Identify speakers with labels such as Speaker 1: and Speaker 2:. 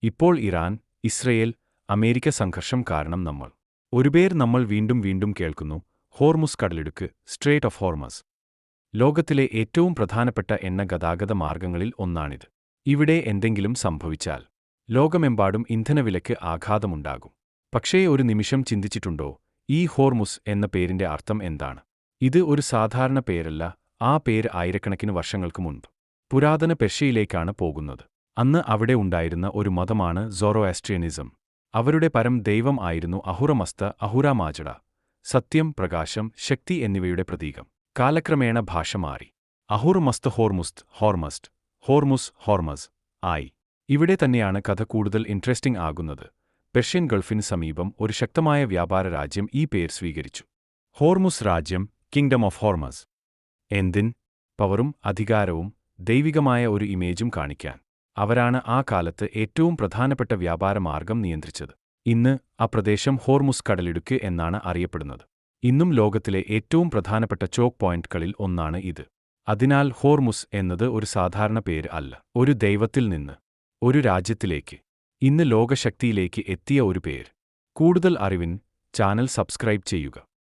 Speaker 1: ഇപ്പോൾ Iran, Israel, America സംഘർഷം കാരണം ഒരു പേര് നമ്മൾ വീണ്ടും വീണ്ടും കേൾക്കുന്നു: ഹോർമുസ് കടലിടുക്ക്, സ്ട്രേറ്റ് ഓഫ് ഹോർമസ്. ലോകത്തിലെ ഏറ്റവും പ്രധാനപ്പെട്ട എണ്ണ ഗതാഗത മാർഗങ്ങളിൽ ഒന്നാണിത്. ഇവിടെ എന്തെങ്കിലും സംഭവിച്ചാൽ ലോകമെമ്പാടും ഇന്ധനവിലയ്ക്ക് ആഘാതമുണ്ടാകും. പക്ഷേ ഒരു നിമിഷം ചിന്തിച്ചിട്ടുണ്ടോ, ഈ ഹോർമുസ് എന്ന പേരിന്റെ അർത്ഥം എന്താണ്? ഇത് ഒരു സാധാരണ പേരല്ല. ആ പേര് ആയിരക്കണക്കിന് വർഷങ്ങൾക്ക് മുൻപ് പുരാതന പെർഷ്യയിലേക്കാണ് പോകുന്നത്. അന്ന് അവിടെ ഉണ്ടായിരുന്ന ഒരു മതമാണ് സൊറോആസ്ട്രിയനിസം. അവരുടെ പരം ദൈവം ആയിരുന്നു അഹുറമസ്ത, അഹുറ മാജഡ, സത്യം, പ്രകാശം, ശക്തി എന്നിവയുടെ പ്രതീകം. കാലക്രമേണ ഭാഷ മാറി. അഹുർ മസ്ത് ഹോർമസ്റ്റ്, ഹോർമുസ് ഹോർമസ് ആയി. ഇവിടെ തന്നെയാണ് കഥ കൂടുതൽ ഇൻട്രസ്റ്റിംഗ് ആകുന്നത്. പെർഷ്യൻ ഗൾഫിന് സമീപം ഒരു ശക്തമായ വ്യാപാര രാജ്യം ഈ പേര് സ്വീകരിച്ചു. ഹോർമുസ് രാജ്യം, കിങ്ഡം ഓഫ് ഹോർമസ്. എന്തിൻ? പവറും അധികാരവും ദൈവികമായ ഒരു ഇമേജും കാണിക്കാൻ. അവരാണ് ആ കാലത്ത് ഏറ്റവും പ്രധാനപ്പെട്ട വ്യാപാര മാർഗം നിയന്ത്രിച്ചത്. ഇന്ന് ആ പ്രദേശം ഹോർമുസ് കടലിടുക്ക് എന്നാണ് അറിയപ്പെടുന്നത്. ഇന്നും ലോകത്തിലെ ഏറ്റവും പ്രധാനപ്പെട്ട ചോക്ക് പോയിന്റുകളിൽ ഒന്നാണ് ഇത്. അതിനാൽ ഹോർമുസ് എന്നത് ഒരു സാധാരണ പേര് അല്ല. ഒരു ദൈവത്തിൽ നിന്ന് ഒരു രാജ്യത്തിലേക്ക്, ഇന്ന് ലോകശക്തിയിലേക്ക് എത്തിയ ഒരു പേര്. കൂടുതൽ അറിവിന് ചാനൽ സബ്സ്ക്രൈബ് ചെയ്യുക.